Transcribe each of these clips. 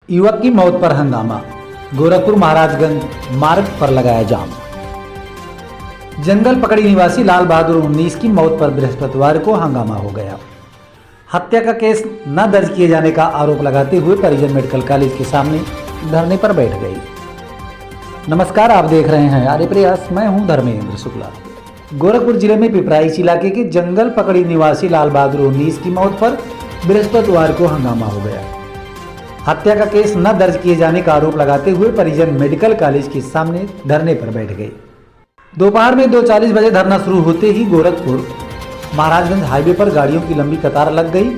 युवक की मौत पर हंगामा, गोरखपुर महाराजगंज मार्ग पर लगाया जाम। जंगल पकड़ी निवासी लाल बहादुर 19 की मौत पर बृहस्पतिवार को हंगामा हो गया। हत्या का केस न दर्ज किए जाने का आरोप लगाते हुए परिजन मेडिकल कॉलेज के सामने धरने पर बैठ गई। नमस्कार, आप देख रहे हैं आर्य प्रयास, मैं हूं धर्मेंद्र शुक्ला। गोरखपुर जिले में पिपराइच इलाके के जंगल पकड़ी निवासी लाल बहादुर 19 की मौत पर बृहस्पतिवार को हंगामा हो गया। हत्या का केस न दर्ज किए जाने का आरोप लगाते हुए परिजन मेडिकल कॉलेज के सामने धरने पर बैठ गए। दोपहर में 2:40 बजे धरना शुरू होते ही गोरखपुर महाराजगंज हाईवे पर गाड़ियों की लंबी कतार लग गई।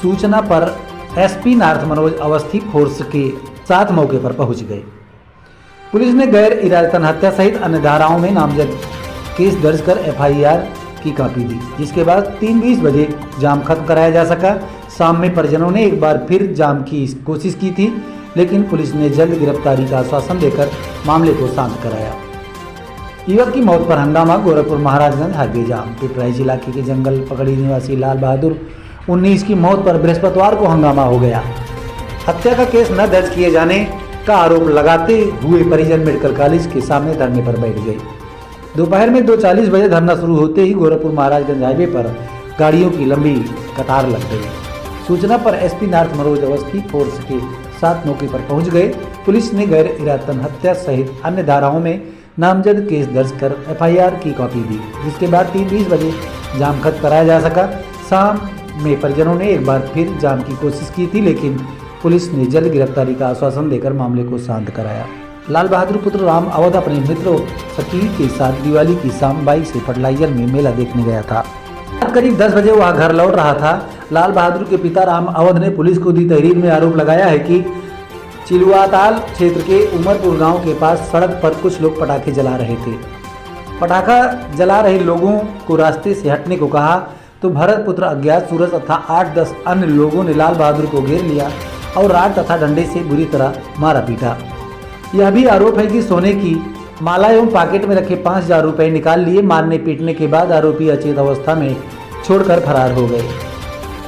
सूचना पर SP north Manoj Awasthi force के साथ मौके पर पहुंच गए। पुलिस ने गैर इरादतन हत्या सहित अन्य धाराओं में नामजद केस दर्ज कर एफआईआर की कॉपी दी, जिसके बाद 3:20 बजे जाम खत्म कराया जा सका। शाम में परिजनों ने एक बार फिर जाम की कोशिश की थी, लेकिन पुलिस ने जल्द गिरफ्तारी का आश्वासन देकर मामले को शांत कराया। युवक की मौत पर हंगामा, गोरखपुर महाराजगंज हाईवे जाम। पिपराइच इलाके के जंगल पकड़ी निवासी लाल बहादुर 19 की मौत पर बृहस्पतिवार को हंगामा हो गया। हत्या का केस न दर्ज किए जाने का आरोप लगाते हुए परिजन मेडिकल कॉलेज के सामने धरने पर बैठ गए। दोपहर में 2:40 बजे धरना शुरू होते ही गोरखपुर महाराजगंज हाईवे पर गाड़ियों की लंबी कतार लग गई। सूचना पर SP north Manoj Awasthi force के साथ मौके पर पहुंच गए। पुलिस ने गैर इरादतन हत्या सहित अन्य धाराओं में नामजद केस दर्ज कर एफआईआर की कॉपी दी, जिसके बाद 3:20 बजे जाम खत्म कराया जा सका। शाम में परिजनों ने एक बार फिर जाम की कोशिश की थी, लेकिन पुलिस ने जल्द गिरफ्तारी का आश्वासन देकर मामले को शांत कराया। लाल बहादुर पुत्र राम अवध अपने मित्र शकील के साथ दिवाली की शाम बाइक से फर्टिलाइजर में मेला देखने गया था। करीब 10 बजे वह घर लौट रहा था। लाल बहादुर के पिता राम अवध ने पुलिस को दी तहरीर में आरोप लगाया है कि चिलुआताल क्षेत्र के उमरपुर गांव के पास सड़क पर कुछ लोग पटाखे जला रहे थे। पटाखा जला रहे लोगों को रास्ते से हटने को कहा तो भरत पुत्र अज्ञात सूरज तथा 8-10 अन्य लोगों ने लाल बहादुर को घेर लिया और राड तथा डंडे से बुरी तरह मारा पीटा। यह भी आरोप है कि सोने की माला एवं पॉकेट में रखे 5,000 रुपये निकाल लिए। मारने पीटने के बाद आरोपी अचेत अवस्था में छोड़कर फरार हो गए।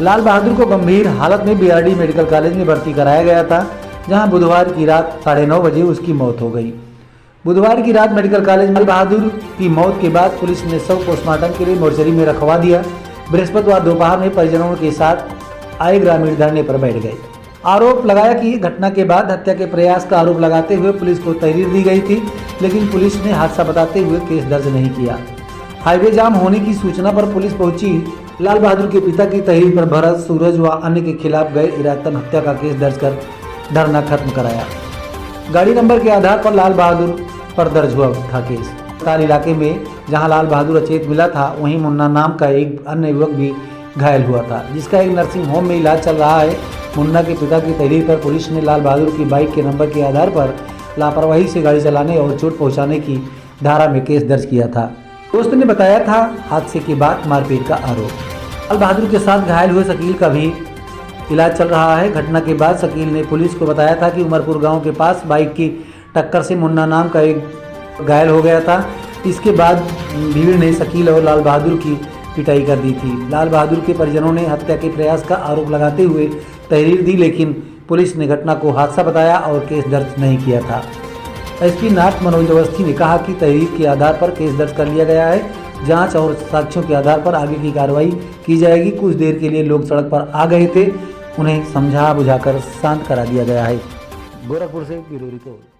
लाल बहादुर को गंभीर हालत में बीआरडी मेडिकल कॉलेज में भर्ती कराया गया था, जहां बुधवार की रात 9:30 बजे उसकी मौत हो गई। बुधवार की रात मेडिकल कॉलेज में बहादुर की मौत के बाद पुलिस ने शव पोस्टमार्टम के लिए मोर्चरी में रखवा दिया। बृहस्पतिवार दोपहर में परिजनों के साथ आए ग्रामीण धरने पर बैठ गए। आरोप लगाया कि घटना के बाद हत्या के प्रयास का आरोप लगाते हुए पुलिस को तहरीर दी गई थी, लेकिन पुलिस ने हादसा बताते हुए केस दर्ज नहीं किया। हाईवे जाम होने की सूचना पर पुलिस पहुंची। लाल बहादुर के पिता की तहरीर पर भरत, सूरज व अन्य के खिलाफ गैर इरादतन हत्या का केस दर्ज कर धरना खत्म कराया। गाड़ी नंबर के आधार पर लाल बहादुर पर दर्ज हुआ था केस। ताल इलाके में जहां लाल बहादुर अचेत मिला था, वहीं मुन्ना नाम का एक अन्य युवक भी घायल हुआ था, जिसका एक नर्सिंग होम में इलाज चल रहा है। मुन्ना के पिता की तहरीर पर पुलिस ने लाल बहादुर की बाइक के नंबर के आधार पर लापरवाही से गाड़ी चलाने और चोट पहुंचाने की धारा में केस दर्ज किया था। दोस्त ने बताया था हादसे के बाद मारपीट का आरोप। लाल बहादुर के साथ घायल हुए शकील का भी इलाज चल रहा है। घटना के बाद शकील ने पुलिस को बताया था कि उमरपुर गांव के पास बाइक की टक्कर से मुन्ना नाम का एक घायल हो गया था। इसके बाद भीड़ ने शकील और लाल बहादुर की पिटाई कर दी थी। लाल बहादुर के परिजनों ने हत्या के प्रयास का आरोप लगाते हुए तहरीर दी, लेकिन पुलिस ने घटना को हादसा बताया और केस दर्ज नहीं किया था। एसपी नॉर्थ मनोज अवस्थी ने कहा कि तहरीर के आधार पर केस दर्ज कर लिया गया है। जांच और साक्ष्यों के आधार पर आगे की कार्रवाई की जाएगी। कुछ देर के लिए लोग सड़क पर आ गए थे, उन्हें समझा बुझाकर शांत करा दिया गया है। गोरखपुर से ब्यूरो रिपोर्ट।